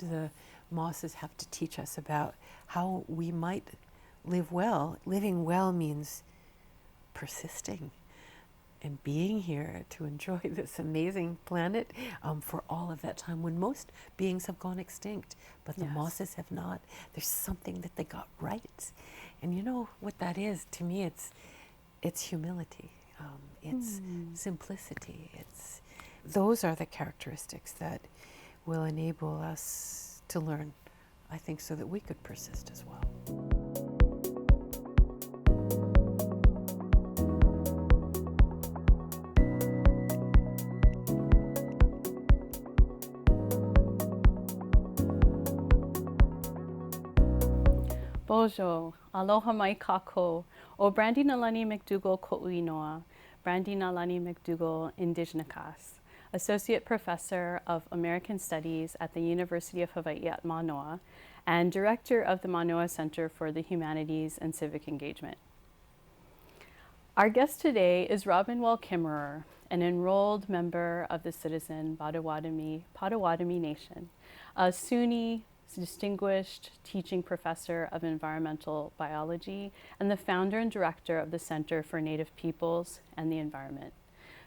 the mosses have to teach us about how we might live well. Living well means persisting and being here to enjoy this amazing planet for all of that time when most beings have gone extinct, but the mosses have not. There's something that they got right. And you know what that is? To me, it's humility. It's simplicity. Those are the characteristics that will enable us to learn, I think, so that we could persist as well. Bojo, aloha mai kako, o Brandy Nalani McDougall ko'uinoa, Brandy Nalani McDougall Indigenous, Associate Professor of American Studies at the University of Hawaii at Manoa, and Director of the Manoa Center for the Humanities and Civic Engagement. Our guest today is Robin Wall Kimmerer, an enrolled member of the Citizen Potawatomi Nation, a SUNY Distinguished Teaching Professor of Environmental Biology, and the founder and director of the Center for Native Peoples and the Environment,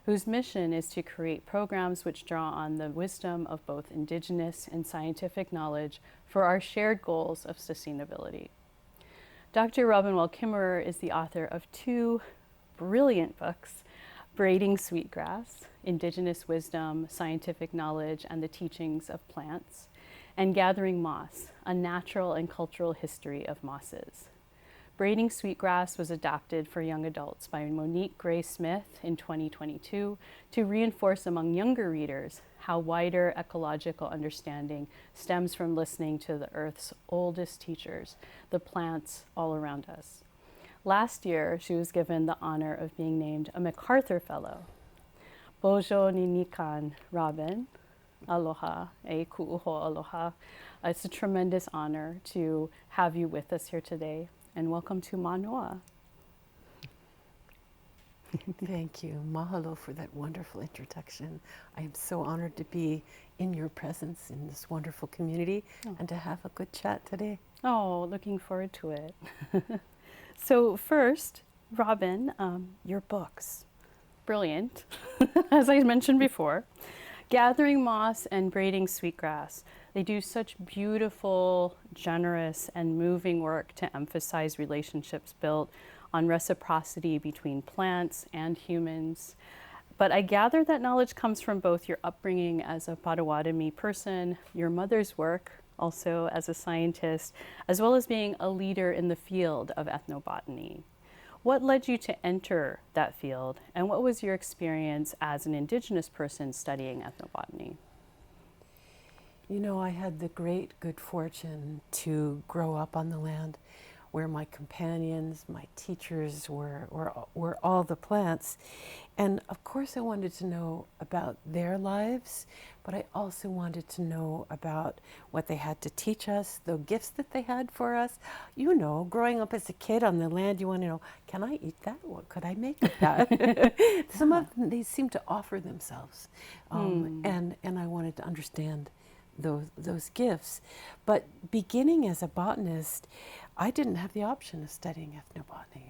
whose mission is to create programs which draw on the wisdom of both Indigenous and scientific knowledge for our shared goals of sustainability. Dr. Robin Wall Kimmerer is the author of 2 brilliant books, Braiding Sweetgrass, Indigenous Wisdom, Scientific Knowledge, and the Teachings of Plants, and Gathering Moss, a Natural and Cultural History of Mosses. Braiding Sweetgrass was adapted for young adults by Monique Gray Smith in 2022 to reinforce among younger readers how wider ecological understanding stems from listening to the Earth's oldest teachers, the plants all around us. Last year, she was given the honor of being named a MacArthur Fellow. Bojo Ninikan, Robin. Aloha, e ku'uho aloha. It's a tremendous honor to have you with us here today, and welcome to Manoa. Thank you. Mahalo for that wonderful introduction. I am so honored to be in your presence in this wonderful community and to have a good chat today. Oh, looking forward to it. So first, Robin, your books, brilliant, as I mentioned before. Gathering Moss and Braiding Sweetgrass. They do such beautiful, generous, and moving work to emphasize relationships built on reciprocity between plants and humans. But I gather that knowledge comes from both your upbringing as a Potawatomi person, your mother's work, also as a scientist, as well as being a leader in the field of ethnobotany. What led you to enter that field, and what was your experience as an Indigenous person studying ethnobotany? You know, I had the great good fortune to grow up on the land where my companions, my teachers were all the plants. And of course I wanted to know about their lives, but I also wanted to know about what they had to teach us, the gifts that they had for us. You know, growing up as a kid on the land, you want to know, can I eat that? What could I make with that? Some of them, they seem to offer themselves. And I wanted to understand those gifts. But beginning as a botanist, I didn't have the option of studying ethnobotany.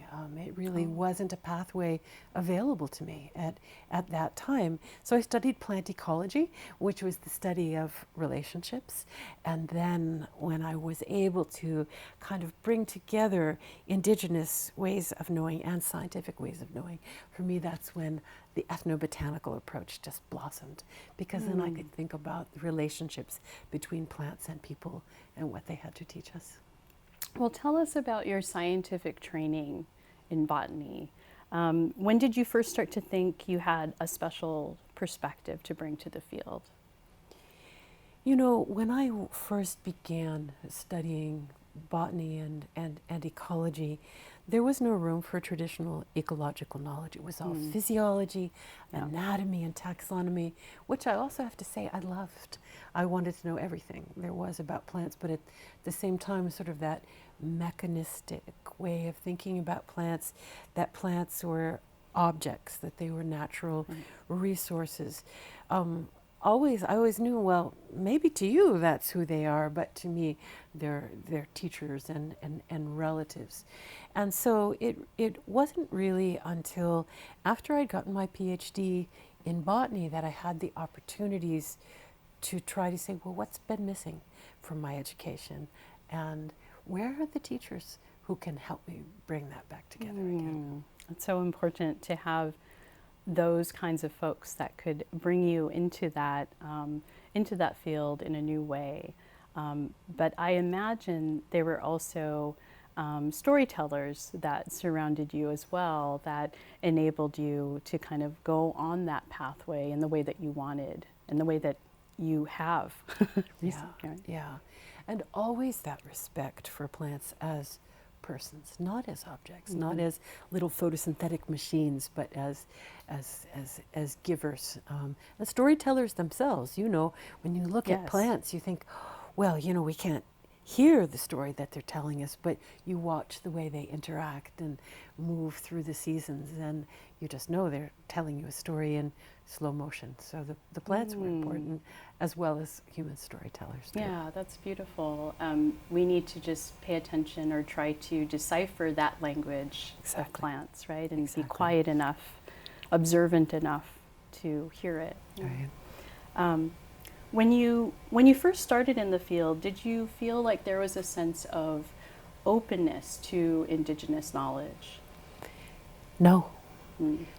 It really wasn't a pathway available to me at that time. So I studied plant ecology, which was the study of relationships. And then when I was able to kind of bring together Indigenous ways of knowing and scientific ways of knowing, for me that's when the ethnobotanical approach just blossomed, because then I could think about the relationships between plants and people and what they had to teach us. Well, tell us about your scientific training in botany. When did you first start to think you had a special perspective to bring to the field? You know, when I first began studying botany and ecology, there was no room for traditional ecological knowledge. It was all physiology, anatomy, and taxonomy, which I also have to say I loved. I wanted to know everything there was about plants, but at the same time, sort of that mechanistic way of thinking about plants, that plants were objects, that they were natural resources. I always knew, well, maybe to you that's who they are, but to me, they're teachers and relatives. And so it wasn't really until after I'd gotten my PhD in botany that I had the opportunities to try to say, well, what's been missing from my education? And where are the teachers who can help me bring that back together again? It's so important to have those kinds of folks that could bring you into that field in a new way. But I imagine there were also storytellers that surrounded you as well, that enabled you to kind of go on that pathway in the way that you wanted, and the way that you have recently. Right? Yeah, and always that respect for plants as persons, not as objects, not as little photosynthetic machines, but as givers, and storytellers themselves. You know, when you look at plants, you think, well, you know, we can't hear the story that they're telling us, but you watch the way they interact and move through the seasons, and you just know they're telling you a story in slow motion. So the plants were important, as well as human storytellers too. Yeah, that's beautiful. We need to just pay attention or try to decipher that language of plants, right? And be quiet enough, observant enough to hear it. Right. When you first started in the field, did you feel like there was a sense of openness to Indigenous knowledge? No.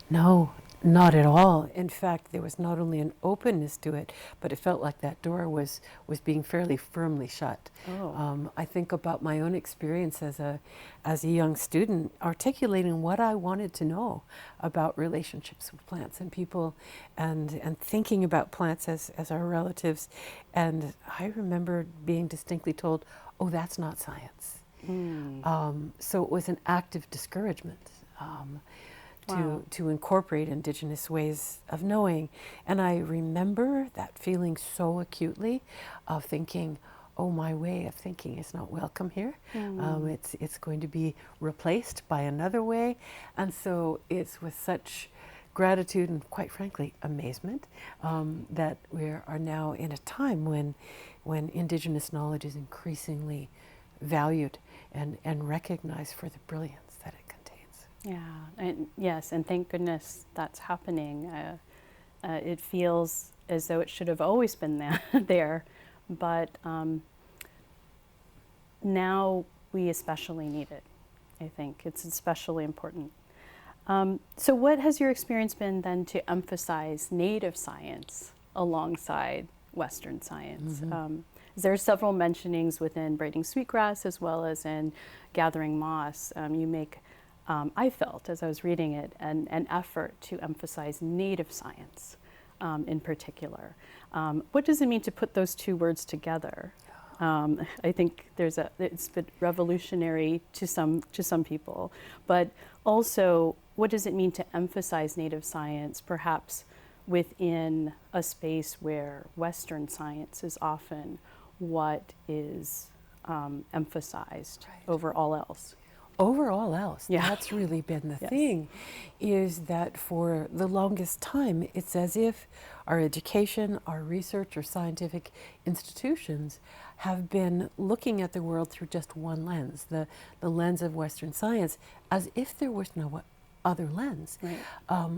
No, not at all. In fact, there was not only an openness to it, but it felt like that door was being fairly firmly shut. I think about my own experience as a young student, articulating what I wanted to know about relationships with plants and people, and thinking about plants as our relatives. And I remember being distinctly told, "Oh, that's not science." So it was an active discouragement. To incorporate Indigenous ways of knowing. And I remember that feeling so acutely of thinking, oh, my way of thinking is not welcome here. It's going to be replaced by another way. And so it's with such gratitude and, quite frankly, amazement that we are now in a time when Indigenous knowledge is increasingly valued and recognized for the brilliance that it contains. Yeah, and yes, and thank goodness that's happening. It feels as though it should have always been there, but now we especially need it. I think it's especially important. So what has your experience been then to emphasize Native science alongside Western science? There are several mentionings within Braiding Sweetgrass as well as in Gathering Moss. You make I felt, as I was reading it, an effort to emphasize Native science in particular. What does it mean to put those two words together? I think it's been revolutionary to some people, but also, what does it mean to emphasize Native science, perhaps within a space where Western science is often what is emphasized over all else? Over all else, that's really been the thing, is that for the longest time, it's as if our education, our research, or scientific institutions have been looking at the world through just one lens, the lens of Western science, as if there was no other lens,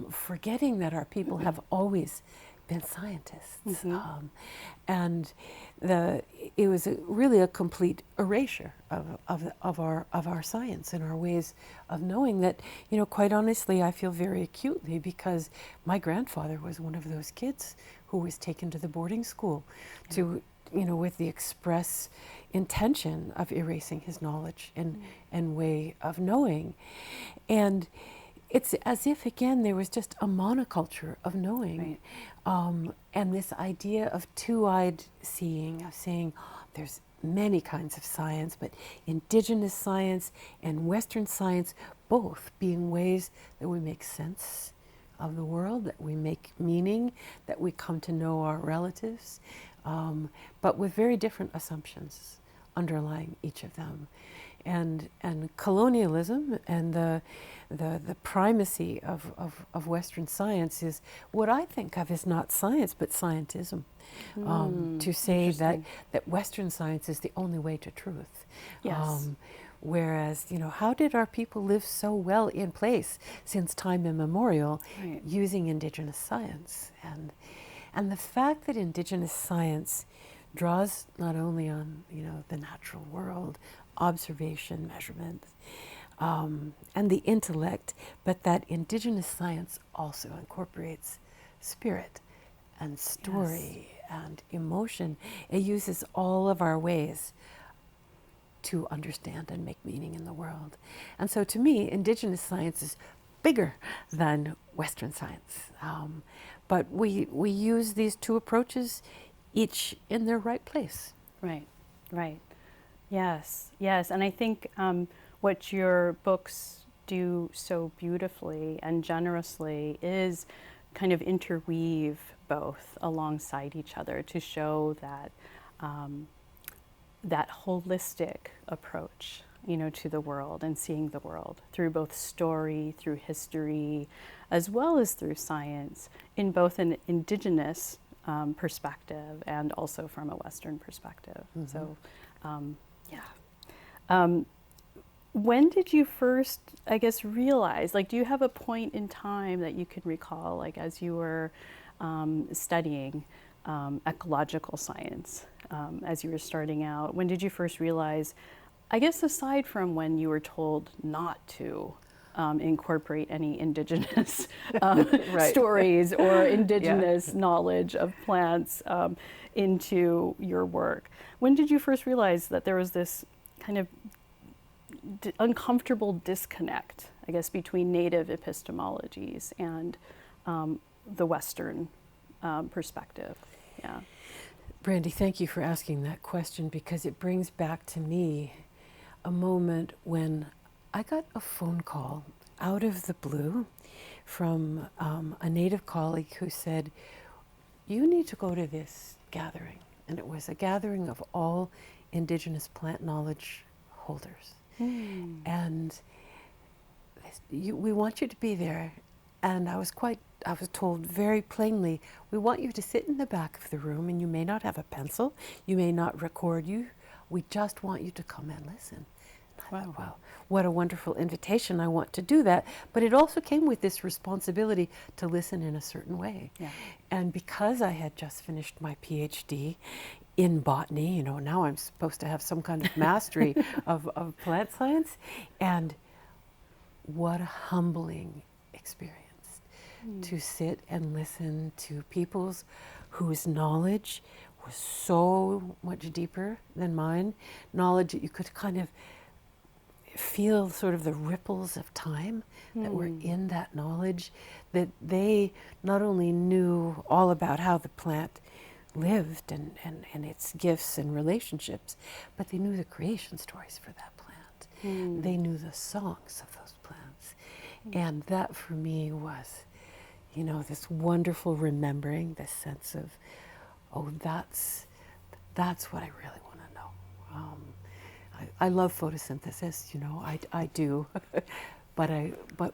forgetting that our people have always been scientists. And it was really a complete erasure of our science and our ways of knowing that, you know, quite honestly, I feel very acutely because my grandfather was one of those kids who was taken to the boarding school to, you know, with the express intention of erasing his knowledge and way of knowing. And it's as if, again, there was just a monoculture of knowing. And this idea of two-eyed seeing, of saying there's many kinds of science, but Indigenous science and Western science, both being ways that we make sense of the world, that we make meaning, that we come to know our relatives, but with very different assumptions underlying each of them. And colonialism and the primacy of Western science is what I think of as not science, but scientism. To say that Western science is the only way to truth. Yes. Whereas, how did our people live so well in place since time immemorial using Indigenous science? And the fact that Indigenous science draws not only on, the natural world, observation, measurement, and the intellect, but that Indigenous science also incorporates spirit and story and emotion. It uses all of our ways to understand and make meaning in the world. And so to me, Indigenous science is bigger than Western science. But we use these two approaches, each in their right place. Right. Yes. And I think what your books do so beautifully and generously is kind of interweave both alongside each other to show that that holistic approach, to the world and seeing the world through both story, through history, as well as through science, in both an Indigenous perspective and also from a Western perspective. So, when did you first, I guess, realize, do you have a point in time that you can recall, as you were studying ecological science, as you were starting out? When did you first realize, I guess aside from when you were told not to incorporate any Indigenous stories or Indigenous knowledge of plants into your work, when did you first realize that there was this kind of uncomfortable disconnect, I guess, between native epistemologies and the Western perspective? Yeah. Brandy, thank you for asking that question, because it brings back to me a moment when I got a phone call out of the blue from a Native colleague who said, "You need to go to this gathering." And it was a gathering of all Indigenous plant knowledge holders. And we want you to be there. And I was told very plainly, we want you to sit in the back of the room, and you may not have a pencil, you may not record you, we just want you to come and listen. And I thought, wow, what a wonderful invitation, I want to do that. But it also came with this responsibility to listen in a certain way. Yeah. And because I had just finished my PhD in botany, now I'm supposed to have some kind of mastery of plant science. And what a humbling experience to sit and listen to peoples whose knowledge was so much deeper than mine, knowledge that you could kind of feel sort of the ripples of time that were in that knowledge, that they not only knew all about how the plant lived and its gifts and relationships, but they knew the creation stories for that plant. They knew the songs of those plants. And that for me was, this wonderful remembering, this sense of, oh, that's what I really want to know. I love photosynthesis, I do. But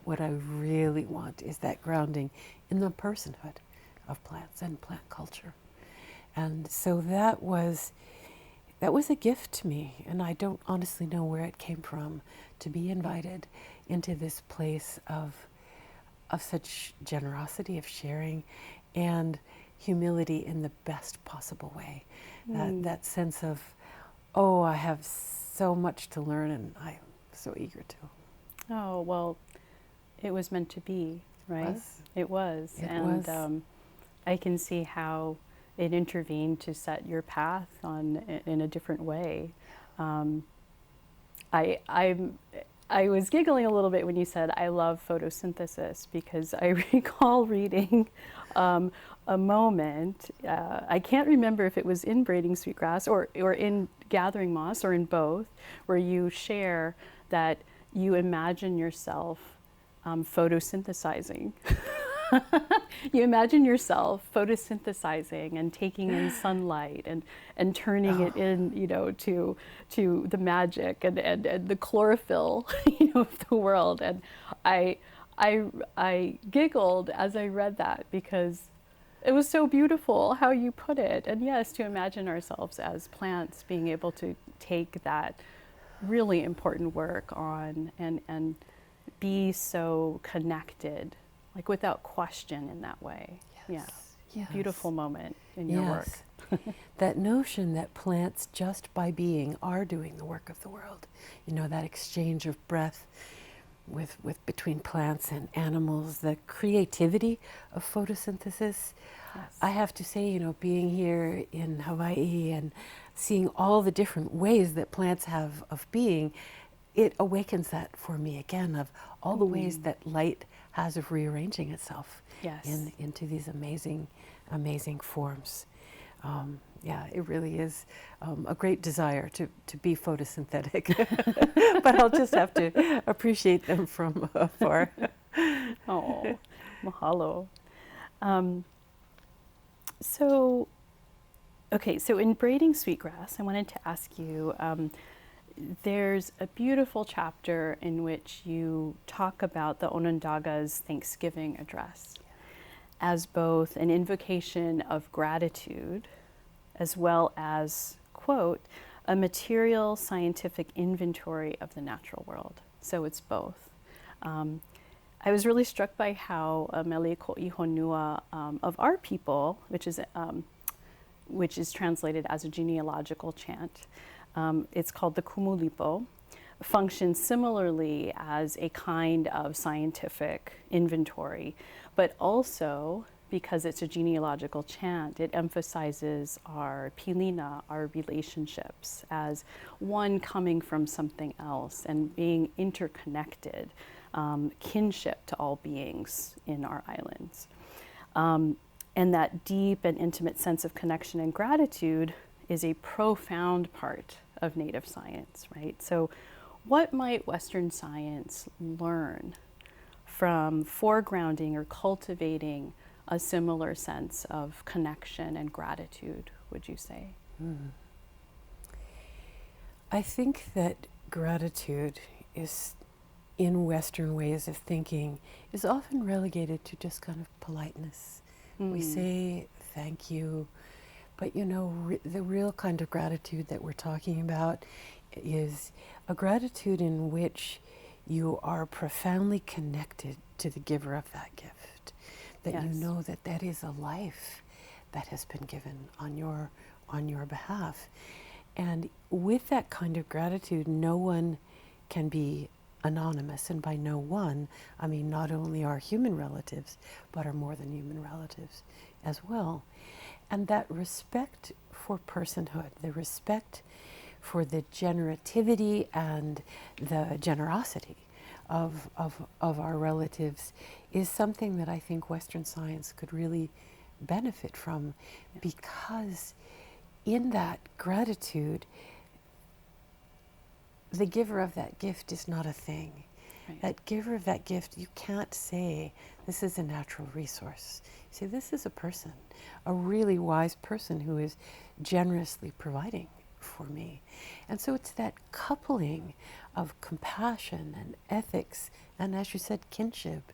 what I really want is that grounding in the personhood of plants and plant culture. And so that was a gift to me, and I don't honestly know where it came from, to be invited into this place of such generosity, of sharing, and humility in the best possible way. That sense of, oh, I have so much to learn, and I'm so eager to. Oh, well, it was meant to be, right? It was. I can see how it intervened to set your path in a different way. I was giggling a little bit when you said I love photosynthesis, because I recall reading a moment, I can't remember if it was in Braiding Sweetgrass or in Gathering Moss, or in both, where you share that you imagine yourself photosynthesizing You imagine yourself photosynthesizing and taking in sunlight and turning it in, to the magic and the chlorophyll, of the world. And I giggled as I read that because it was so beautiful how you put it. And yes, to imagine ourselves as plants being able to take that really important work on and be so connected, like without question in that way. Yes. Yeah. Yes. Beautiful moment in your work. That notion that plants just by being are doing the work of the world. That exchange of breath with between plants and animals, the creativity of photosynthesis. Yes. I have to say, being here in Hawaii and seeing all the different ways that plants have of being, it awakens that for me again, of all the ways that light has of rearranging itself into these amazing, amazing forms. It really is a great desire to be photosynthetic, but I'll just have to appreciate them from afar. Oh, mahalo. So in Braiding Sweetgrass, I wanted to ask you, there's a beautiful chapter in which you talk about the Onondaga's Thanksgiving address as both an invocation of gratitude as well as, quote, a material scientific inventory of the natural world. So it's both. I was really struck by how Mele Ko'i Honua of our people, which is translated as a genealogical chant, it's called the Kumulipo, functions similarly as a kind of scientific inventory, but also because it's a genealogical chant, it emphasizes our pilina, our relationships, as one coming from something else and being interconnected, kinship to all beings in our islands. And that deep and intimate sense of connection and gratitude is a profound part of Native science, right? So what might Western science learn from foregrounding or cultivating a similar sense of connection and gratitude, would you say? I think that gratitude is, in Western ways of thinking, is often relegated to just kind of politeness. We say thank you, but the real kind of gratitude that we're talking about is a gratitude in which you are profoundly connected to the giver of that gift, that you know that is a life that has been given on your behalf. And with that kind of gratitude, no one can be anonymous. And by no one, I mean not only our human relatives, but our more than human relatives as well. And that respect for personhood, the respect for the generativity and the generosity of our relatives is something that I think Western science could really benefit from, because in that gratitude, the giver of that gift is not a thing. Right. That giver of that gift, you can't say, this is a natural resource. You say, this is a person, a really wise person who is generously providing for me. And so it's that coupling of compassion and ethics and, as you said, kinship,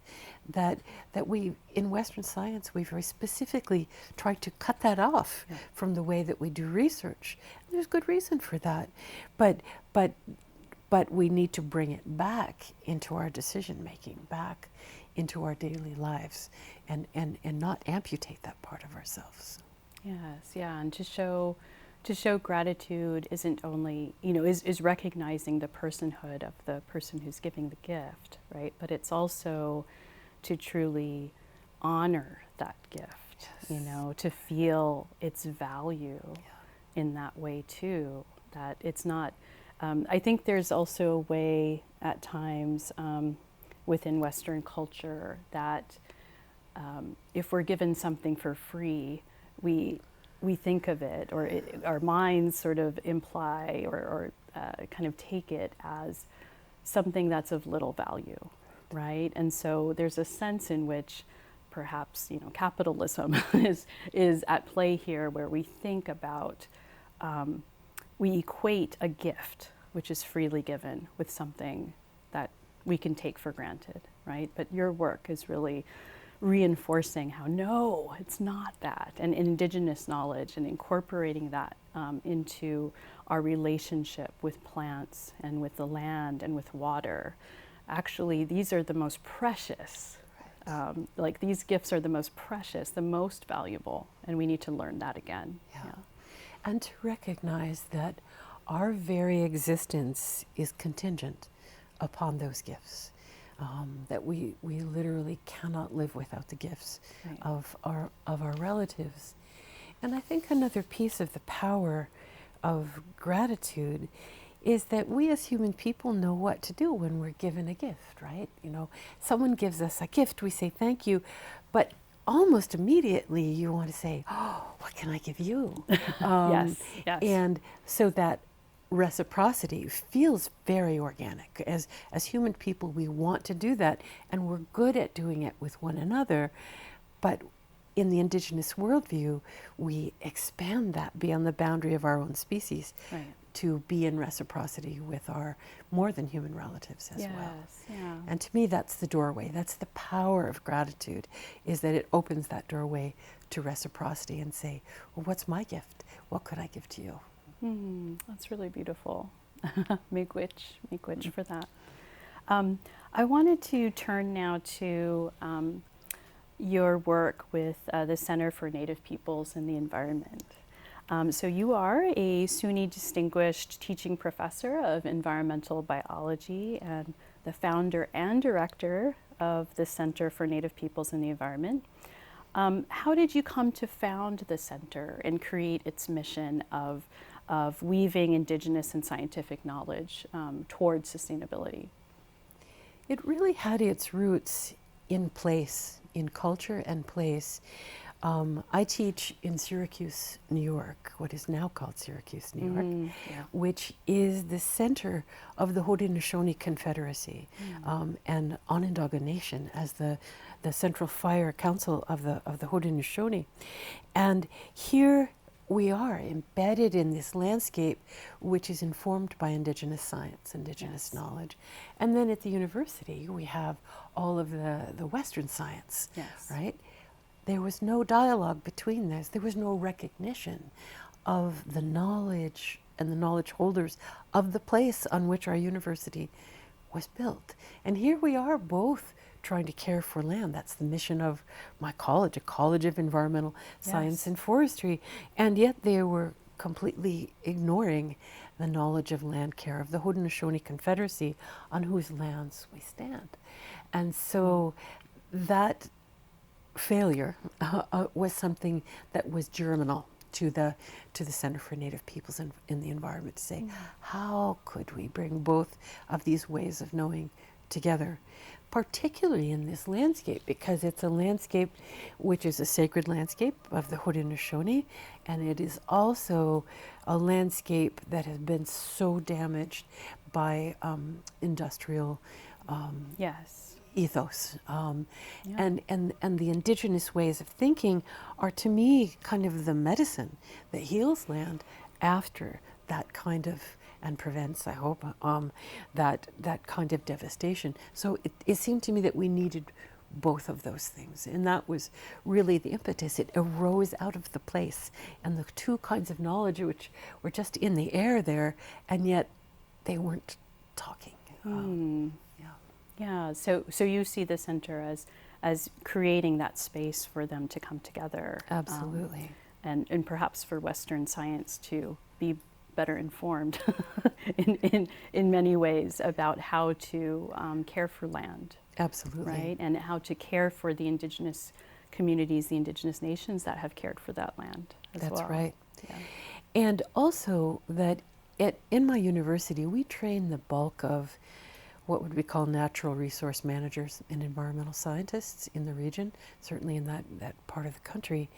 that we, in Western science, we very specifically try to cut that off from the way that we do research. And there's good reason for that. But we need to bring it back into our decision making, back into our daily lives, and not amputate that part of ourselves. Yes, and to show gratitude isn't only, is recognizing the personhood of the person who's giving the gift, right? But it's also to truly honor that gift, to feel its value in that way too, that it's not, I think there's also a way at times within Western culture that if we're given something for free, we think of it, or our minds sort of imply or kind of take it as something that's of little value, right? And so there's a sense in which perhaps, you know, capitalism is at play here, where we think about, we equate a gift, which is freely given, with something that we can take for granted, right? But your work is really reinforcing how, no, it's not that. And Indigenous knowledge and incorporating that into our relationship with plants and with the land and with water. Actually, these are the most precious. Like, these gifts are the most precious, the most valuable, and we need to learn that again. Yeah. And to recognize that our very existence is contingent upon those gifts. That we literally cannot live without the gifts Right. of our relatives. And I think another piece of the power of gratitude is that we as human people know what to do when we're given a gift, right? You know, someone gives us a gift, we say thank you, but almost immediately you want to say, oh, what can I give you? Yes. And so that reciprocity feels very organic. As human people, we want to do that, and we're good at doing it with one another. But in the Indigenous worldview, we expand that beyond the boundary of our own species, Right. to be in reciprocity with our more than human relatives as well. Yeah. And to me, that's the doorway. That's the power of gratitude, is that it opens that doorway to reciprocity and say, well, what's my gift? What could I give to you? That's really beautiful. Miigwech for that. I wanted to turn now to your work with the Center for Native Peoples and the Environment. So you are a SUNY Distinguished Teaching Professor of Environmental Biology and the founder and director of the Center for Native Peoples and the Environment. How did you come to found the center and create its mission of weaving Indigenous and scientific knowledge towards sustainability? It really had its roots in place, in culture and place. I teach in Syracuse, New York, what is now called Syracuse, New York, which is the center of the Haudenosaunee Confederacy and Onondaga Nation as the Central Fire Council of the Haudenosaunee. And here we are embedded in this landscape, which is informed by Indigenous science, Indigenous knowledge. And then at the university, we have all of the Western science, right? There was no dialogue between those. There was no recognition of the knowledge and the knowledge holders of the place on which our university was built. And here we are both trying to care for land. That's the mission of my college, a college of environmental science and forestry. And yet they were completely ignoring the knowledge of land care of the Haudenosaunee Confederacy, on whose lands we stand. And so that failure was something that was germinal to the Center for Native Peoples in the Environment, to say, how could we bring both of these ways of knowing together, particularly in this landscape, because it's a landscape which is a sacred landscape of the Haudenosaunee, and it is also a landscape that has been so damaged by industrial ethos. And the Indigenous ways of thinking are, to me, kind of the medicine that heals land after that kind of, and prevents, I hope, that kind of devastation. So it seemed to me that we needed both of those things. And that was really the impetus. It arose out of the place. And the two kinds of knowledge which were just in the air there, and yet they weren't talking. Yeah, so you see the center as creating that space for them to come together. Absolutely. And perhaps for Western science to be better informed in many ways about how to care for land. Absolutely. Right, and how to care for the Indigenous communities, the Indigenous nations that have cared for that land as well. That's right. Yeah. And also that in my university, we train the bulk of what would we call natural resource managers and environmental scientists in the region, certainly in that part of the country.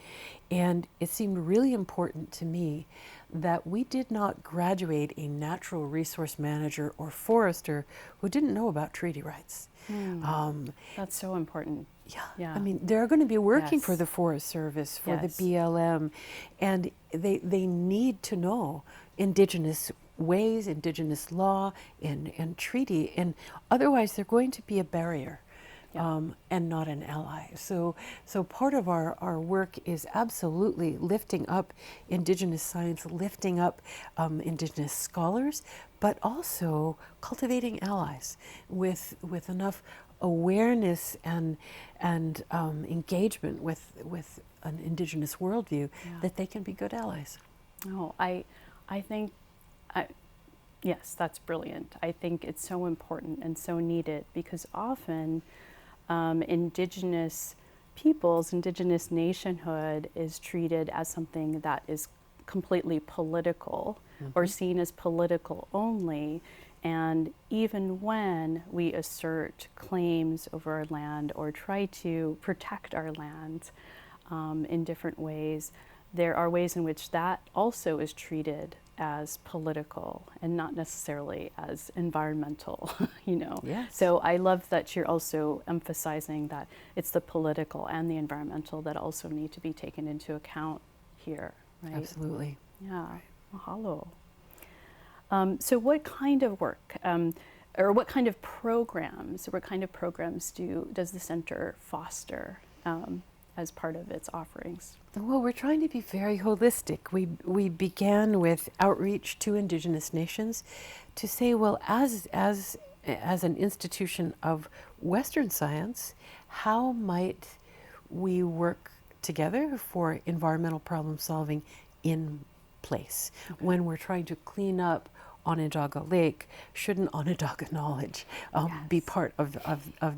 And it seemed really important to me that we did not graduate a natural resource manager or forester who didn't know about treaty rights. That's so important. I mean, they're going to be working Yes. for the Forest Service, for Yes. the BLM, and they need to know Indigenous ways, Indigenous law, and treaty, and otherwise they're going to be a barrier. And not an ally. So part of our work is absolutely lifting up Indigenous science, lifting up Indigenous scholars, but also cultivating allies with enough awareness and engagement with an Indigenous worldview that they can be good allies. Oh, I think, yes, that's brilliant. I think it's so important and so needed because often Indigenous peoples, Indigenous nationhood is treated as something that is completely political or seen as political only. And even when we assert claims over our land or try to protect our land in different ways, there are ways in which that also is treated as political and not necessarily as environmental, you know. Yes. So I love that you're also emphasizing that it's the political and the environmental that also need to be taken into account here, right? Absolutely. Yeah, mahalo. So what kind of work, or what kind of programs does the center foster as part of its offerings? Well, we're trying to be very holistic. We began with outreach to Indigenous nations to say, well, as an institution of Western science, how might we work together for environmental problem solving in place? When we're trying to clean up Onondaga Lake, shouldn't Onondaga knowledge be part of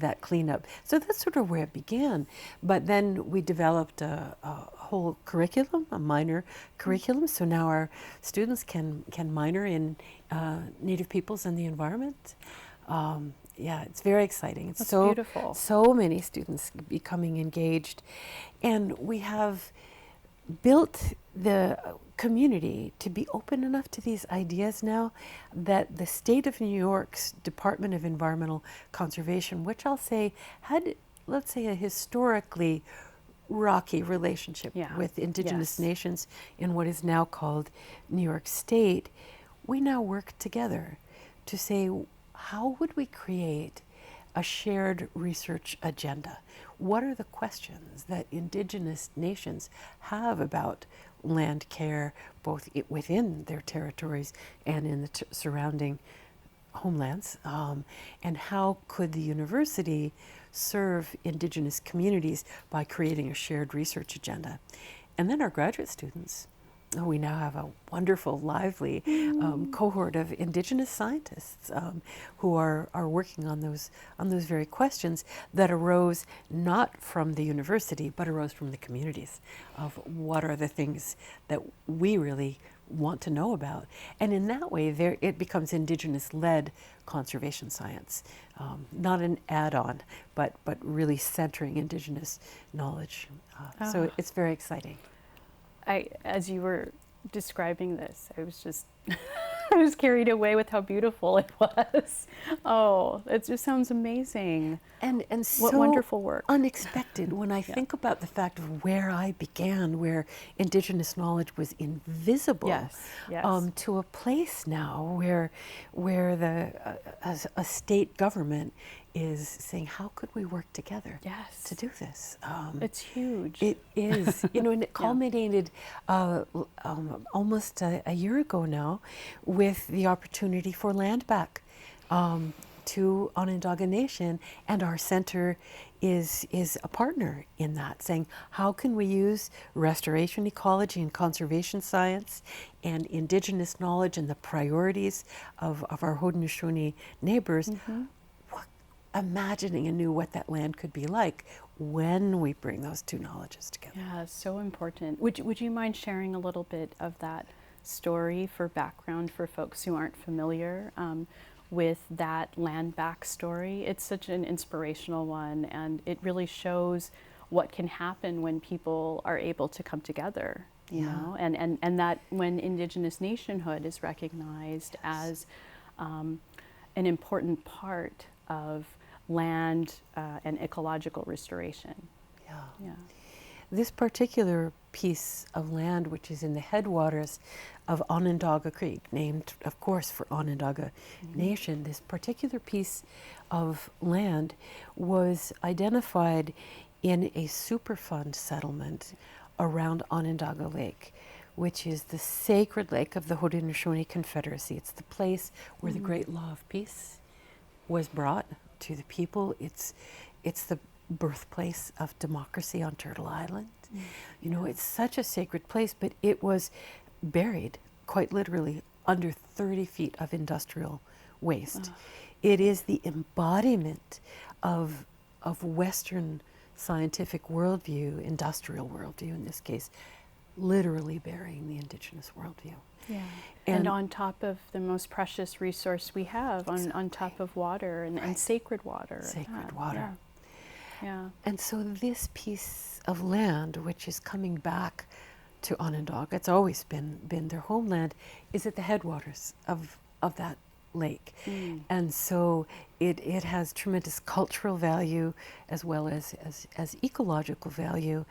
that cleanup? So that's sort of where it began. But then we developed a whole curriculum, a minor curriculum. So now our students can minor in Native peoples and the environment. It's very exciting. It's That's so beautiful. So many students becoming engaged, and we have built the community to be open enough to these ideas now that the state of New York's Department of Environmental Conservation, which I'll say had, let's say, a historically rocky relationship with Indigenous nations in what is now called New York State, we now work together to say, how would we create a shared research agenda? What are the questions that Indigenous nations have about land care, both within their territories and in the surrounding homelands? And how could the university serve Indigenous communities by creating a shared research agenda? And then our graduate students. We now have a wonderful, lively cohort of Indigenous scientists who are working on those very questions that arose not from the university, but arose from the communities of what are the things that we really want to know about. And in that way, it becomes Indigenous-led conservation science, not an add-on, but really centering Indigenous knowledge. So it's very exciting. As you were describing this, I was just, I was carried away with how beautiful it was. Oh, it just sounds amazing. And what so wonderful work. Unexpected when I think about the fact of where I began, where Indigenous knowledge was invisible, to a place now where a state government is saying, how could we work together to do this? It's huge. It is, and it culminated almost a year ago now with the opportunity for land back to Onondaga Nation, and our center is a partner in that, saying how can we use restoration, ecology, and conservation science and Indigenous knowledge and the priorities of our Haudenosaunee neighbors, imagining anew what that land could be like when we bring those two knowledges together. Yeah, so important. Would you mind sharing a little bit of that story for background for folks who aren't familiar with that land back story. It's such an inspirational one, and it really shows what can happen when people are able to come together, you know, and that when Indigenous nationhood is recognized as an important part of land and ecological restoration. Yeah. This particular piece of land, which is in the headwaters of Onondaga Creek, named, of course, for Onondaga Nation, this particular piece of land was identified in a Superfund settlement around Onondaga Lake, which is the sacred lake of the Haudenosaunee Confederacy. It's the place where the Great Law of Peace was brought to the people. It's the birthplace of democracy on Turtle Island. You know, it's such a sacred place, but it was buried, quite literally, under 30 feet of industrial waste. It is the embodiment of Western scientific worldview, industrial worldview in this case, literally burying the Indigenous worldview. Yeah. And on top of the most precious resource we have, on top of water and sacred water. Sacred water. Yeah. And so this piece of land, which is coming back to Onondaga, it's always been their homeland, is at the headwaters of that lake. And so it has tremendous cultural value as well as ecological value.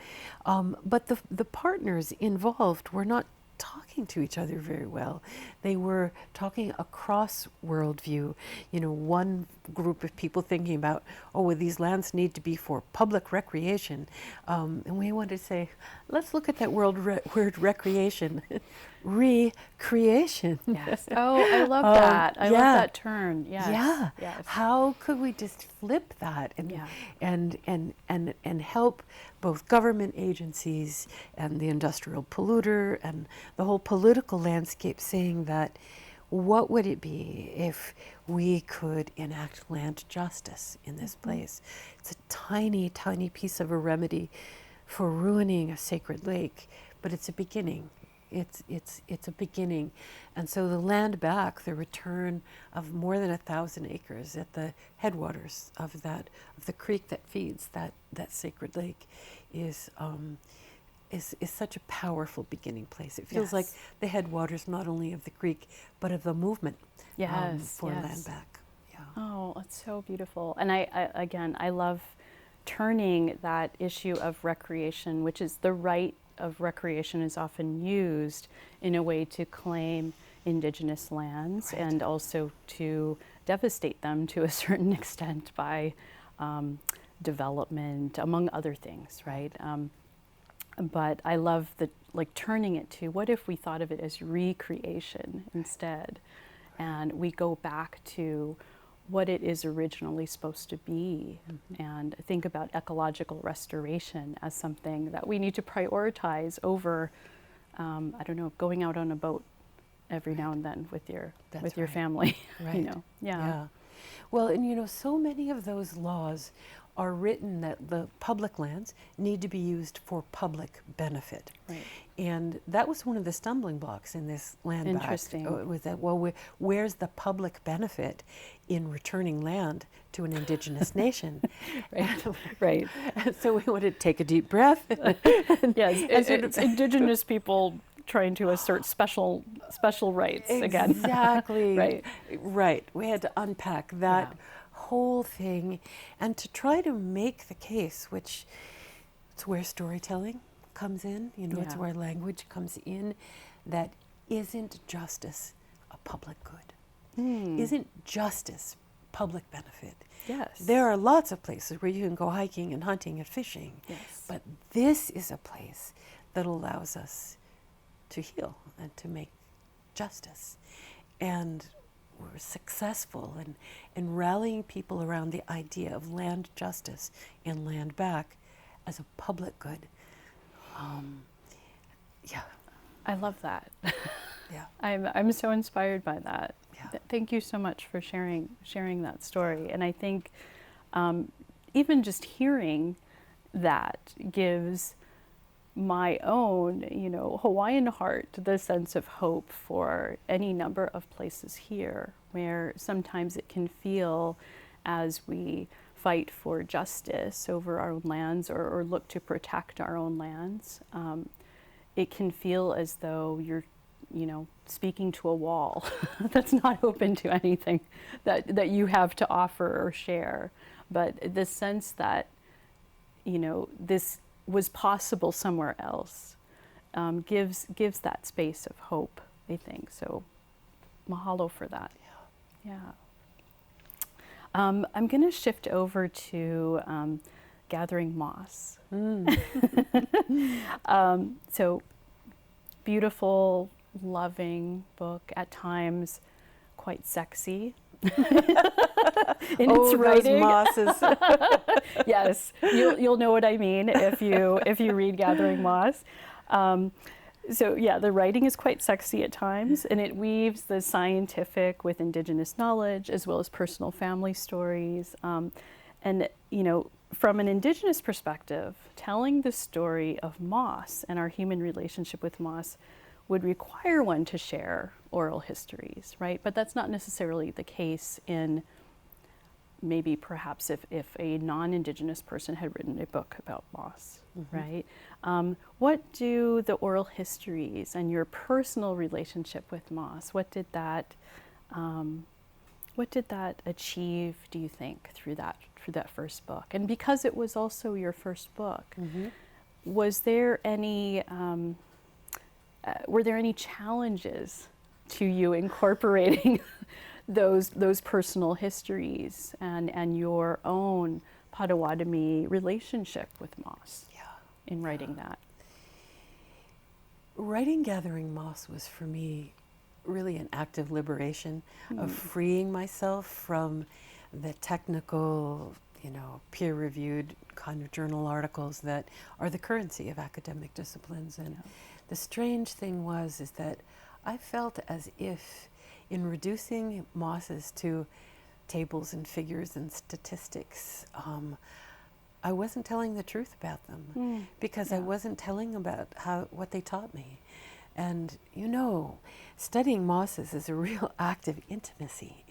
But the partners involved were not talking to each other very well. They were talking across worldview. You know, one group of people thinking about, oh, well, these lands need to be for public recreation. And we wanted to say, let's look at that word recreation. Recreation. Yes. Oh, I love that. I love that turn. Yes. Yeah. Yes. How could we just flip that and help both government agencies and the industrial polluter and the whole political landscape, saying that what would it be if we could enact land justice in this place? It's a tiny, tiny piece of a remedy for ruining a sacred lake, but it's a beginning. It's a beginning. And so the land back, the return of more than 1,000 acres at the headwaters of the creek that feeds that sacred lake is such a powerful beginning place. It feels like the headwaters not only of the creek, but of the movement for land back. Yeah. Oh, it's so beautiful. And I love turning that issue of recreation, which is the right of recreation is often used in a way to claim Indigenous lands and also to devastate them to a certain extent by development, among other things, right? But I love turning it to, what if we thought of it as recreation instead? And we go back to what it is originally supposed to be, and think about ecological restoration as something that we need to prioritize over, I don't know, going out on a boat every now and then with your family. Right. You know, yeah. Well, and you know, so many of those laws are written that the public lands need to be used for public benefit. Right. And that was one of the stumbling blocks in this land back. Interesting. Was that, well, where's the public benefit in returning land to an Indigenous nation? Right. And so we wanted to take a deep breath. Yes, it's Indigenous people trying to assert special rights again. Exactly. Right. We had to unpack that whole thing and to try to make the case, which it's where storytelling comes in, you know, it's where language comes in, that isn't justice a public good? Isn't justice public benefit? Yes. There are lots of places where you can go hiking and hunting and fishing. Yes. But this is a place that allows us to heal and to make justice. And we're successful in rallying people around the idea of land justice and land back as a public good. I love that. Yeah. I'm so inspired by that. Yeah. Thank you so much for sharing that story. And I think even just hearing that gives my own, Hawaiian heart, the sense of hope for any number of places here where sometimes it can feel, as we fight for justice over our own lands or look to protect our own lands, it can feel as though you're, speaking to a wall that's not open to anything that you have to offer or share. But the sense that, this was possible somewhere else gives that space of hope, I think. So mahalo for that. Yeah. I'm going to shift over to gathering moss. So beautiful, loving book, at times quite sexy. In its writing. Those mosses. Yes, you'll know what I mean if you read Gathering Moss. So yeah, the writing is quite sexy at times, and it weaves the scientific with Indigenous knowledge as well as personal family stories. And from an Indigenous perspective, telling the story of moss and our human relationship with moss would require one to share oral histories, right? But that's not necessarily the case in maybe perhaps if a non-Indigenous person had written a book about moss, right? What do the oral histories and your personal relationship with moss, what did that achieve, do you think, through that first book? And because it was also your first book, was there any were there any challenges to you incorporating those personal histories and your own Potawatomi relationship with moss in writing that? Writing Gathering Moss was for me really an act of liberation, of freeing myself from the technical, peer-reviewed kind of journal articles that are the currency of academic disciplines. And the strange thing is that I felt as if in reducing mosses to tables and figures and statistics, I wasn't telling the truth about them because I wasn't telling about what they taught me. And studying mosses is a real act of intimacy.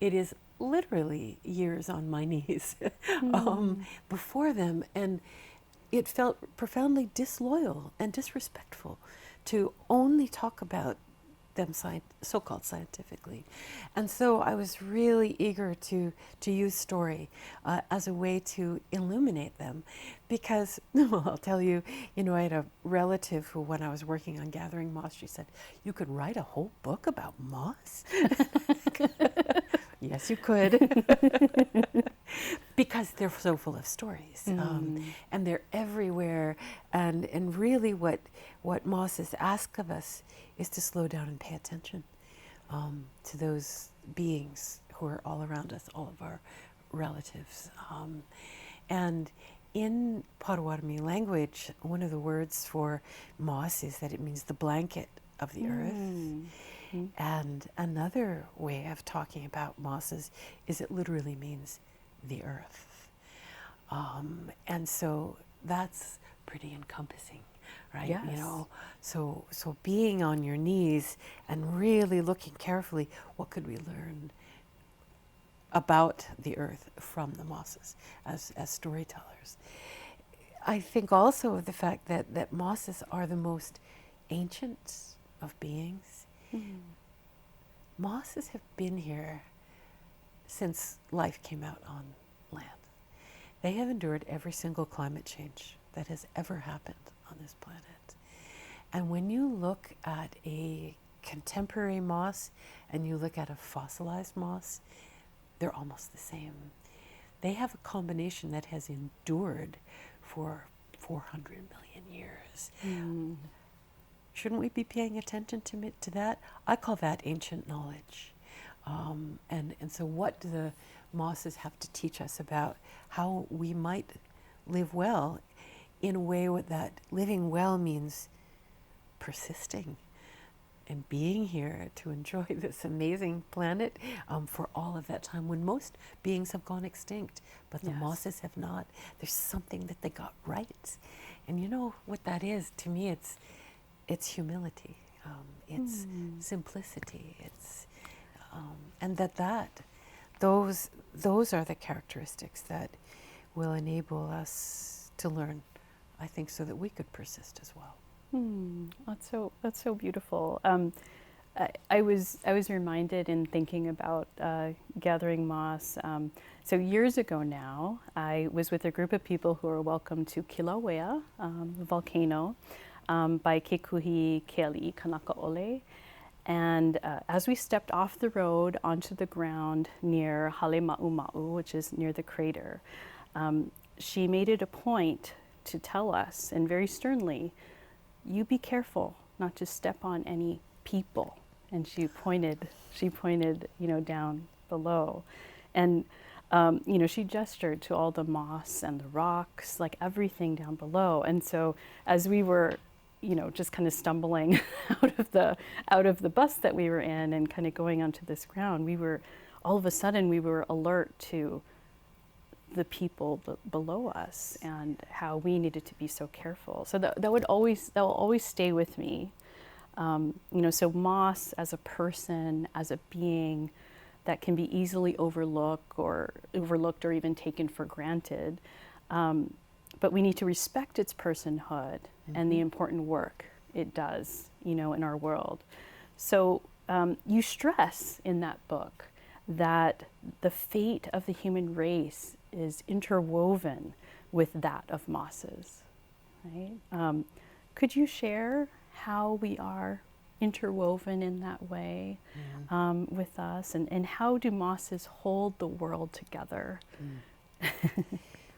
It is literally years on my knees before them, and it felt profoundly disloyal and disrespectful to only talk about them so-called scientifically. And so I was really eager to use story as a way to illuminate them, because I'll tell you, I had a relative who, when I was working on Gathering Moss, she said, "You could write a whole book about moss?" Yes, you could. Because they're so full of stories, and they're everywhere. And really what mosses ask of us is to slow down and pay attention to those beings who are all around us, all of our relatives. And in Potawatomi language, one of the words for moss is that it means the blanket of the earth. And another way of talking about mosses is it literally means the earth. And so that's pretty encompassing, right? Yes. So being on your knees and really looking carefully, what could we learn about the earth from the mosses as storytellers? I think also of the fact that mosses are the most ancient of beings. Mosses have been here since life came out on land. They have endured every single climate change that has ever happened on this planet. And when you look at a contemporary moss and you look at a fossilized moss, they're almost the same. They have a combination that has endured for 400 million years. Shouldn't we be paying attention to that? I call that ancient knowledge. And so what do the mosses have to teach us about how we might live well in a way that living well means persisting, and being here to enjoy this amazing planet for all of that time when most beings have gone extinct, but the Yes. mosses have not. There's something that they got right. And you know what that is? To me, it's humility. It's simplicity. It's and those are the characteristics that will enable us to learn, I think, so that we could persist as well. That's so beautiful. I was reminded in thinking about gathering moss. So years ago now, I was with a group of people who were welcomed to Kilauea, the volcano, by Kekuhi Keali Kanakaole. And as we stepped off the road onto the ground near Hale Ma'u, which is near the crater, she made it a point to tell us, and very sternly, you be careful not to step on any people. And she pointed, down below. And, she gestured to all the moss and the rocks, like everything down below. And so as we were, just kind of stumbling out of the bus that we were in and kind of going onto this ground, all of a sudden we were alert to the people below us and how we needed to be so careful. So that will always stay with me. So moss as a person, as a being that can be easily overlooked or even taken for granted. But we need to respect its personhood and the important work it does, in our world. So you stress in that book that the fate of the human race is interwoven with that of mosses, right? Could you share how we are interwoven in that way with us, and how do mosses hold the world together?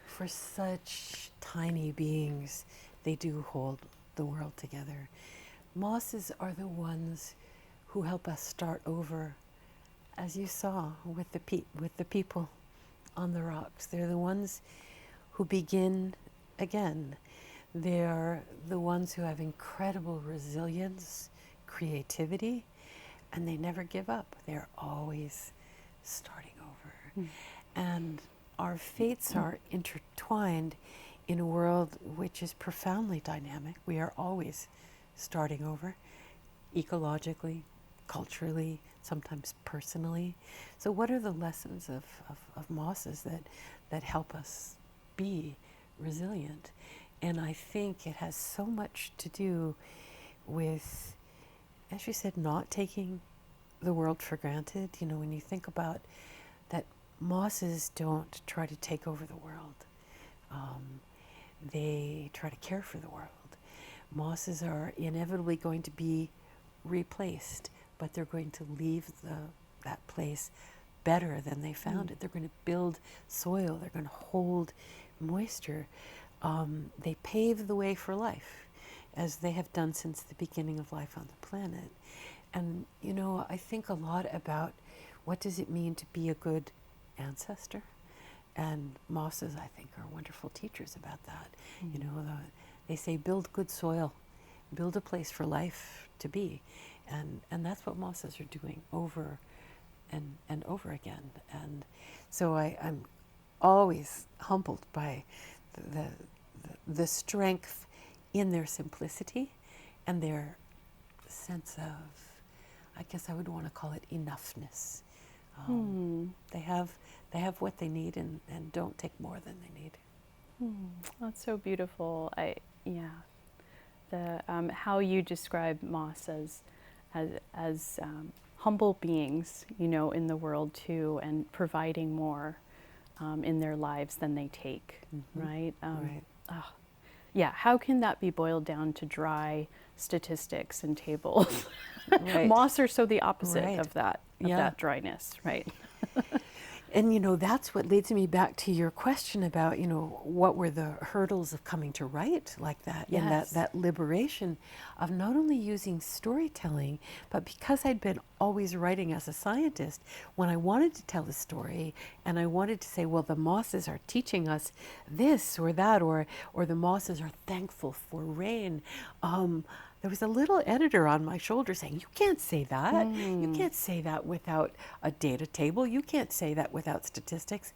For such tiny beings, they do hold the world together. Mosses are the ones who help us start over, as you saw with the people on the rocks. They're the ones who begin again. They're the ones who have incredible resilience, creativity, and they never give up. They're always starting over. And our fates are intertwined in a world which is profoundly dynamic. We are always starting over, ecologically, culturally, sometimes personally. So what are the lessons of mosses that help us be resilient? And I think it has so much to do with, as you said, not taking the world for granted. When you think about that, mosses don't try to take over the world. They try to care for the world. Mosses are inevitably going to be replaced, but they're going to leave that place better than they found it. They're going to build soil. They're going to hold moisture. They pave the way for life, as they have done since the beginning of life on the planet. And, I think a lot about what does it mean to be a good ancestor? And mosses, I think, are wonderful teachers about that. They say build good soil, build a place for life to be. And that's what mosses are doing over and over again. And so I'm always humbled by the strength in their simplicity and their sense of, I guess I would want to call it enoughness. They have what they need and don't take more than they need. That's so beautiful. How you describe moss as humble beings, in the world too, and providing more in their lives than they take, right? Right. How can that be boiled down to dry statistics and tables? Right. Moss are so the opposite Right. of that dryness, right? And that's what leads me back to your question about, what were the hurdles of coming to write like that, and Yes. that liberation of not only using storytelling, but because I'd been always writing as a scientist, when I wanted to tell a story and I wanted to say, well, the mosses are teaching us this or that, or the mosses are thankful for rain, there there was a little editor on my shoulder saying, you can't say that. You can't say that without a data table. You can't say that without statistics.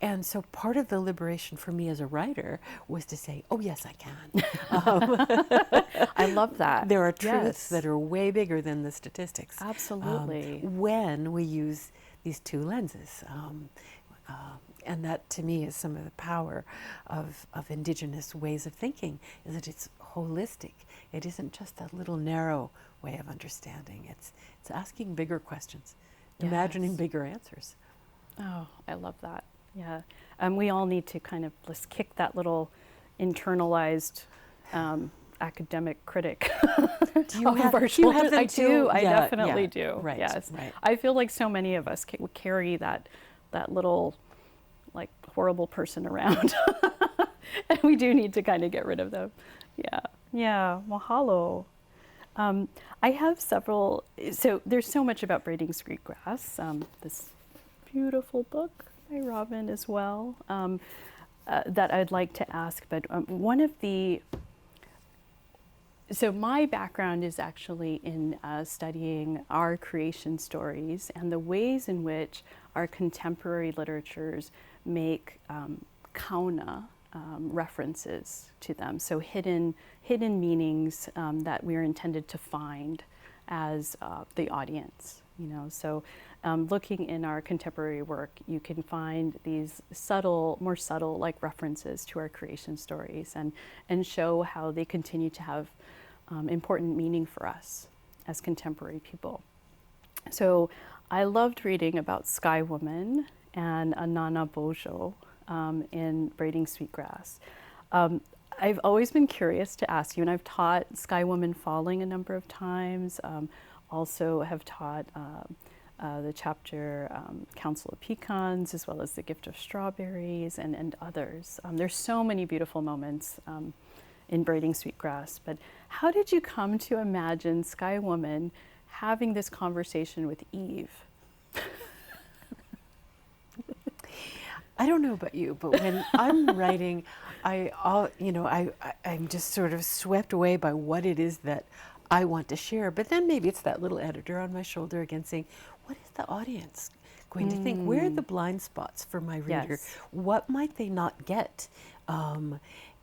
And so part of the liberation for me as a writer was to say, oh, yes, I can. I love that. There are truths that are way bigger than the statistics. Absolutely. When we use these two lenses. And that, to me, is some of the power of Indigenous ways of thinking, is that it's holistic. It isn't just a little narrow way of understanding. It's asking bigger questions, imagining bigger answers. Oh, I love that. Yeah. We all need to kind of just kick that little internalized academic critic Do you off have, of our do you have shoulders. them I too? do. I Yeah, definitely yeah, do. Right, yes. right. I feel like so many of us carry that little, like, horrible person around. And we do need to kind of get rid of them. Yeah. Yeah. Mahalo. I have several, so there's so much about braiding Sweetgrass, this beautiful book by Robin as well, that I'd like to ask. But one of the, so my background is actually in studying our creation stories and the ways in which our contemporary literatures make kauna references to them. So hidden meanings that we're intended to find as the audience. You know, so looking in our contemporary work, you can find these more subtle like references to our creation stories, and show how they continue to have important meaning for us as contemporary people. So I loved reading about Sky Woman and Anana Bojo in Braiding Sweetgrass. I've always been curious to ask you, and I've taught Sky Woman Falling a number of times. Also have taught the chapter Council of Pecans, as well as the Gift of Strawberries, and others. There's so many beautiful moments in Braiding Sweetgrass. But how did you come to imagine Sky Woman having this conversation with Eve? I don't know about you, but when I'm writing, I'm just sort of swept away by what it is that I want to share. But then maybe it's that little editor on my shoulder again saying, what is the audience going to think? Where are the blind spots for my reader? Yes. What might they not get?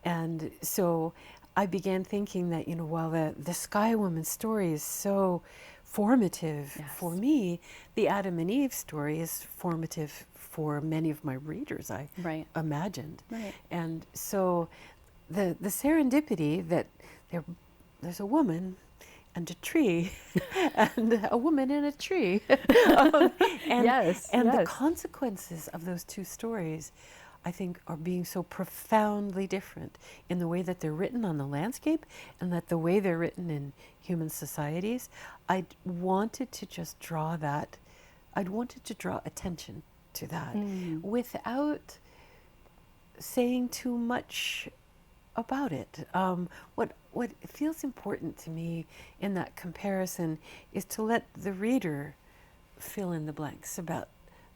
And so I began thinking that, while the Sky Woman story is so formative for me, the Adam and Eve story is formative for many of my readers, I imagined. Right. And so the serendipity that there's a woman and a tree and a woman in a tree. And the consequences of those two stories, I think, are being so profoundly different in the way that they're written on the landscape and that the way they're written in human societies. I wanted to just draw that, I'd wanted to draw attention to that without saying too much about it. What feels important to me in that comparison is to let the reader fill in the blanks about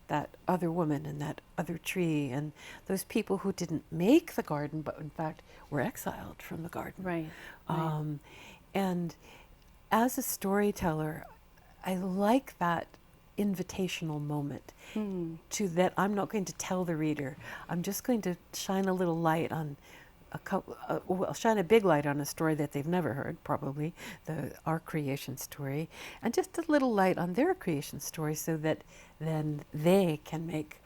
that other woman and that other tree and those people who didn't make the garden but in fact were exiled from the garden. Right. And as a storyteller, I like that invitational moment to that I'm not going to tell the reader. I'm just going to shine a little light on shine a big light on a story that they've never heard, probably, our creation story, and just a little light on their creation story so that then they can make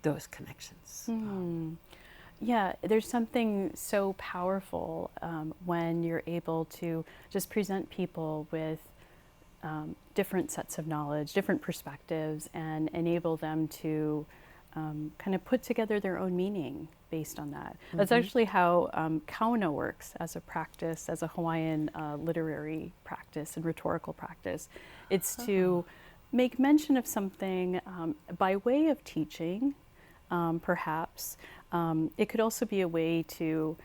those connections. Yeah, there's something so powerful when you're able to just present people with different sets of knowledge, different perspectives, and enable them to kind of put together their own meaning based on that. That's actually how kauna works as a practice, as a Hawaiian literary practice and rhetorical practice. It's to make mention of something by way of teaching, perhaps. It could also be a way to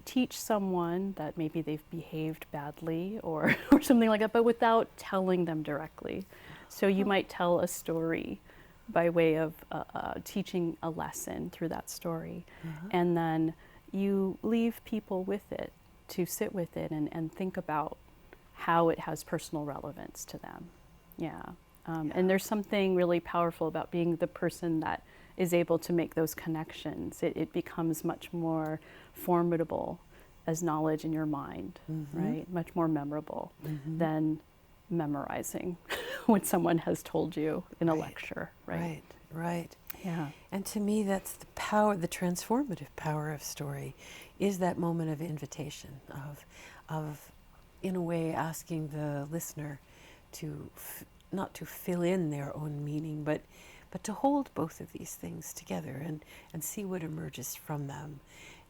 teach someone that maybe they've behaved badly or something like that, but without telling them directly. So you might tell a story by way of teaching a lesson through that story. And then you leave people with it to sit with it and think about how it has personal relevance to them. Yeah. And there's something really powerful about being the person that is able to make those connections. It becomes much more formidable as knowledge in your mind, right? Much more memorable than memorizing what someone has told you in a lecture, right? Right. Yeah. And to me, that's the power, the transformative power of story, is that moment of invitation, of in a way asking the listener to not to fill in their own meaning, but to hold both of these things together and see what emerges from them.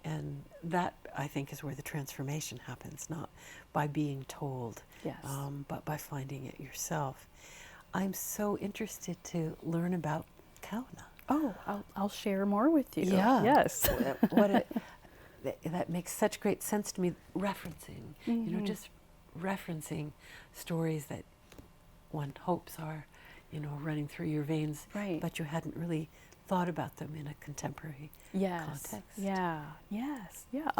And that, I think, is where the transformation happens, not by being told, Yes. but by finding it yourself. I'm so interested to learn about Kauna. Oh, I'll share more with you. Yeah. Yes. That makes such great sense to me, referencing, just referencing stories that one hopes are, running through your veins, Right. but you hadn't really thought about them in a contemporary context. Yeah. Yes. Yeah.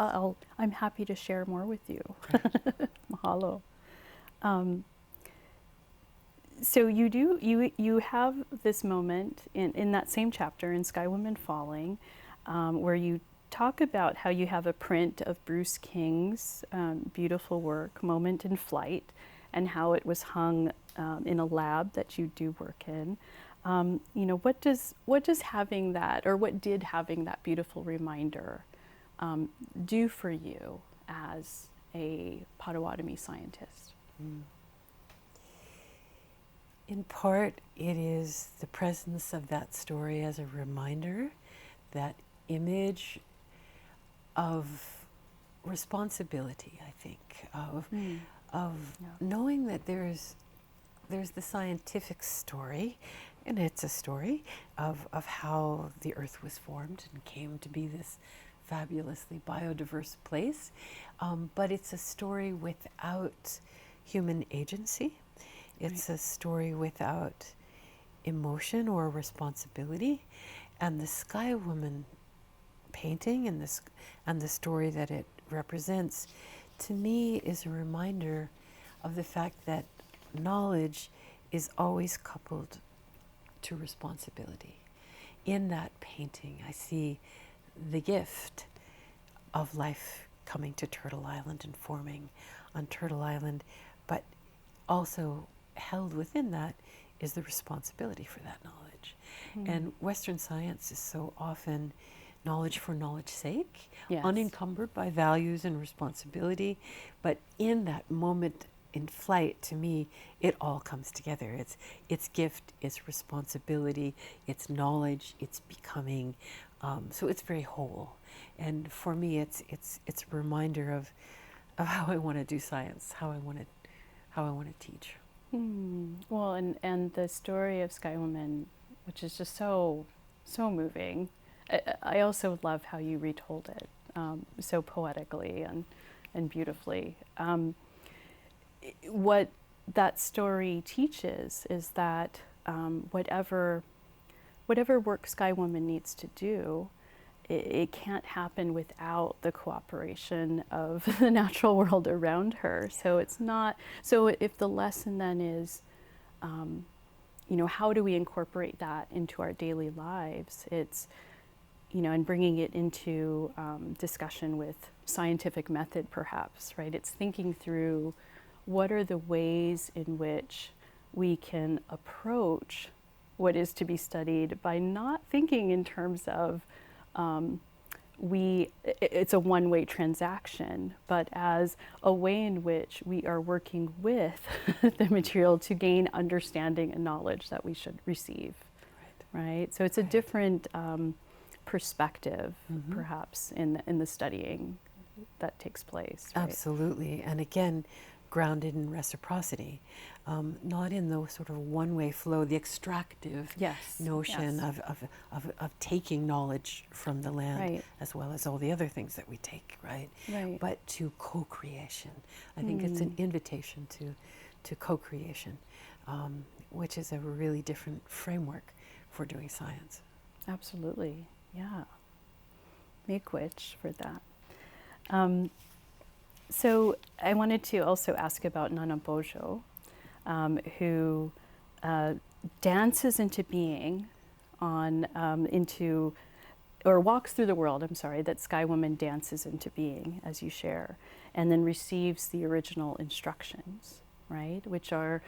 I'm happy to share more with you. Mahalo. So you have this moment in that same chapter in Sky Woman Falling, where you talk about how you have a print of Bruce King's beautiful work, Moment in Flight, and how it was hung in a lab that you do work in. What does having that, or what did having that beautiful reminder do for you as a Potawatomi scientist? In part, it is the presence of that story as a reminder, that image of responsibility, I think, of knowing that there's the scientific story, and it's a story of how the earth was formed and came to be this fabulously biodiverse place, but it's a story without human agency. It's a story without emotion or responsibility, and the Sky Woman painting and the story that it represents, to me, is a reminder of the fact that knowledge is always coupled to responsibility. In that painting, I see the gift of life coming to Turtle Island and forming on Turtle Island, but also held within that is the responsibility for that knowledge. And Western science is so often knowledge for knowledge's sake, unencumbered by values and responsibility, but in that moment in flight, to me, it all comes together. It's gift, it's responsibility, it's knowledge, it's becoming. So it's very whole. And for me, it's a reminder of how I want to do science, how I want to teach. Well, and the story of Sky Woman, which is just so moving. I also love how you retold it so poetically and beautifully. What that story teaches is that whatever work Sky Woman needs to do, it can't happen without the cooperation of the natural world around her. So it's not. So if the lesson then is, how do we incorporate that into our daily lives? It's, and bringing it into discussion with scientific method, perhaps, right? It's thinking through what are the ways in which we can approach what is to be studied by not thinking in terms of it's a one-way transaction, but as a way in which we are working with the material to gain understanding and knowledge that we should receive, right? So it's a different perspective, perhaps, in the studying that takes place. Right? Absolutely, and again, grounded in reciprocity, not in the sort of one-way flow, the extractive notion of taking knowledge from the land, as well as all the other things that we take, right? But to co-creation. I think it's an invitation to co-creation, which is a really different framework for doing science. Absolutely, yeah. Miigwech for that. So I wanted to also ask about Nana Bojo, who dances into being or walks through the world, that Sky Woman dances into being, as you share, and then receives the original instructions, right? Which are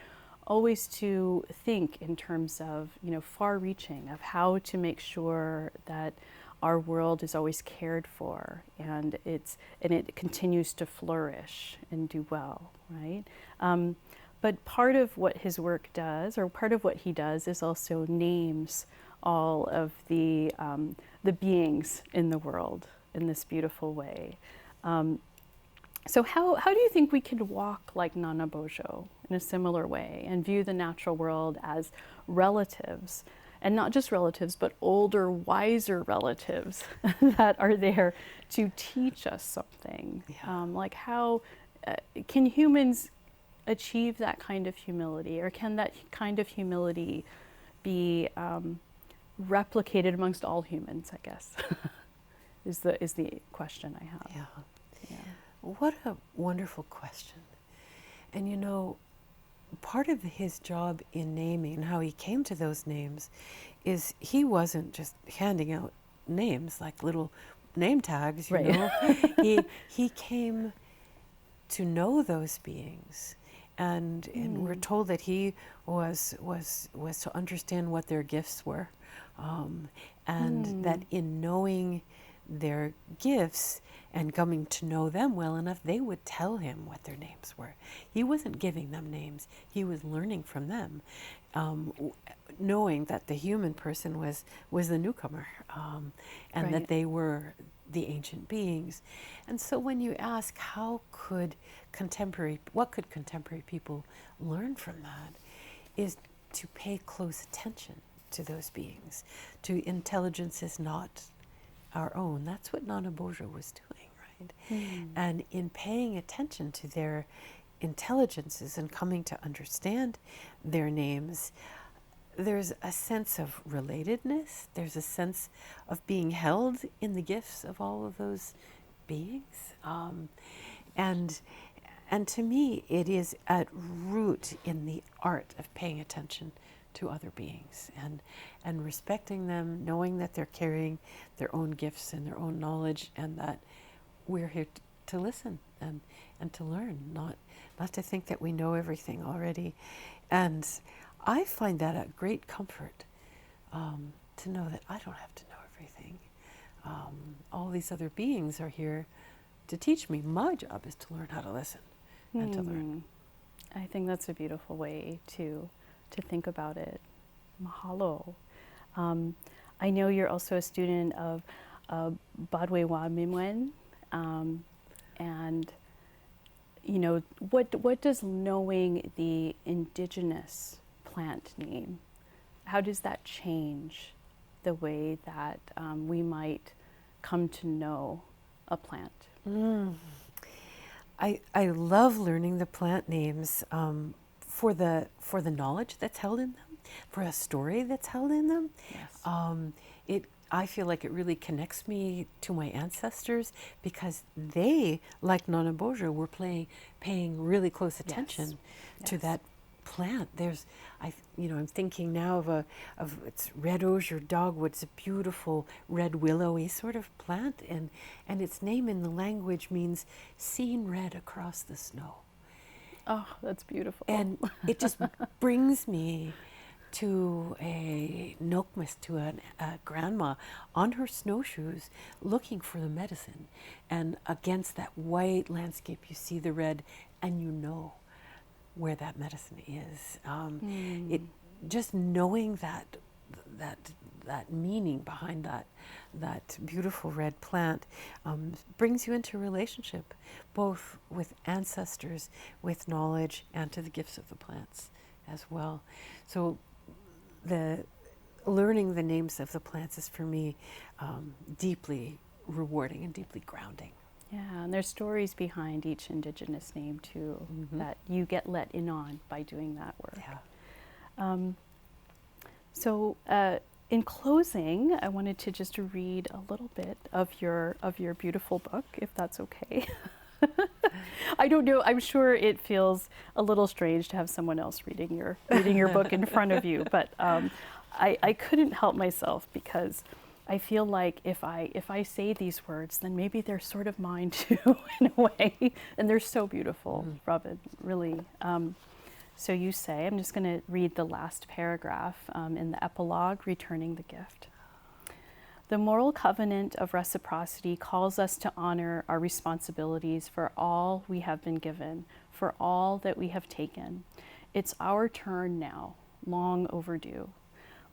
always to think in terms of, far-reaching, of how to make sure that our world is always cared for, and it continues to flourish and do well, right? But part of what his work does, or part of what he does, is also names all of the beings in the world in this beautiful way. So how do you think we can walk like Nana Bojo in a similar way and view the natural world as relatives, and not just relatives, but older, wiser relatives that are there to teach us something? Yeah. Like how can humans achieve that kind of humility, or can that kind of humility be replicated amongst all humans, I guess, is the question I have. Yeah. Yeah. What a wonderful question. And part of his job in naming, how he came to those names, is he wasn't just handing out names like little name tags, you Right. know. he came to know those beings, and we're told that he was to understand what their gifts were, and that in knowing their gifts and coming to know them well enough, they would tell him what their names were. He wasn't giving them names, he was learning from them, knowing that the human person was the newcomer, and Right. that they were the ancient beings. And so when you ask what could contemporary people learn from that, is to pay close attention to those beings, to intelligences not our own. That's what Nana Bojo was doing, right? And in paying attention to their intelligences and coming to understand their names, there's a sense of relatedness, there's a sense of being held in the gifts of all of those beings. And to me, it is at root in the art of paying attention to other beings and respecting them, knowing that they're carrying their own gifts and their own knowledge, and that we're here to listen and to learn, not to think that we know everything already. And I find that a great comfort, to know that I don't have to know everything. All these other beings are here to teach me. My job is to learn how to listen and to learn. I think that's a beautiful way to think about it. Mahalo. I know you're also a student of Badwe Wa Mimwen, and what does knowing the indigenous plant name, how does that change the way that we might come to know a plant? I love learning the plant names, for the knowledge that's held in them, for a story that's held in them. Yes. I feel like it really connects me to my ancestors, because they, like Nana Bojo, were paying really close attention to that plant. I'm thinking now of it's red osier dogwood. It's a beautiful red willowy sort of plant, and its name in the language means seen red across the snow. Oh, that's beautiful. And it just brings me to a Nokmas, to a grandma on her snowshoes looking for the medicine. And against that white landscape, you see the red, and you know where that medicine is. It just knowing that meaning behind that beautiful red plant brings you into relationship, both with ancestors, with knowledge, and to the gifts of the plants as well. So the learning the names of the plants is, for me, deeply rewarding and deeply grounding. Yeah, and there's stories behind each indigenous name too, that you get let in on by doing that work. Yeah. So in closing, I wanted to just read a little bit of your beautiful book, if that's okay. I don't know. I'm sure it feels a little strange to have someone else reading your book in front of you, but I couldn't help myself because I feel like if I say these words, then maybe they're sort of mine too, in a way, and they're so beautiful, Robin. Really. So you say, I'm just going to read the last paragraph in the epilogue, Returning the Gift. The moral covenant of reciprocity calls us to honor our responsibilities for all we have been given, for all that we have taken. It's our turn now, long overdue.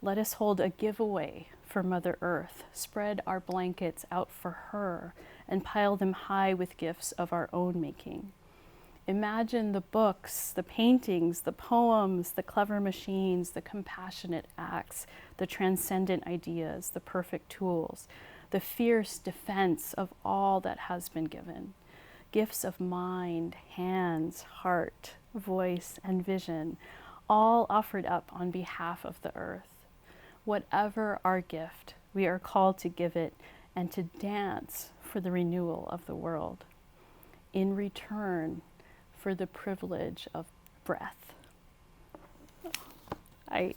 Let us hold a giveaway for Mother Earth, spread our blankets out for her, and pile them high with gifts of our own making. Imagine the books, the paintings, the poems, the clever machines, the compassionate acts, the transcendent ideas, the perfect tools, the fierce defense of all that has been given. Gifts of mind, hands, heart, voice, and vision, all offered up on behalf of the earth. Whatever our gift, we are called to give it and to dance for the renewal of the world. In return, for the privilege of breath. I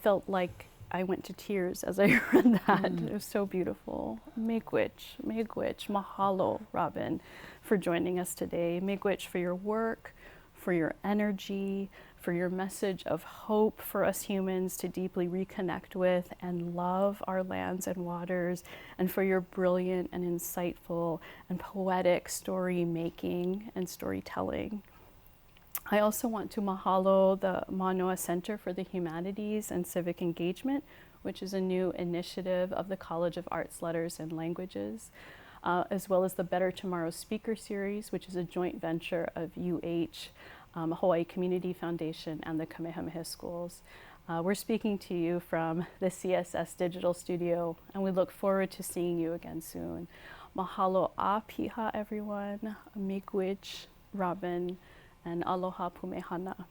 felt like I went to tears as I read that. It was so beautiful. Miigwech, mahalo, Robin, for joining us today. Miigwech for your work, for your energy, for your message of hope for us humans to deeply reconnect with and love our lands and waters, and for your brilliant and insightful and poetic story making and storytelling. I also want to mahalo the Manoa Center for the Humanities and Civic Engagement, which is a new initiative of the College of Arts, Letters, and Languages, as well as the Better Tomorrow Speaker Series, which is a joint venture of UH, Hawaii Community Foundation, and the Kamehameha Schools. We're speaking to you from the CSS Digital Studio, and we look forward to seeing you again soon. Mahalo a piha, everyone. Miigwech, Robin, and aloha pumehana.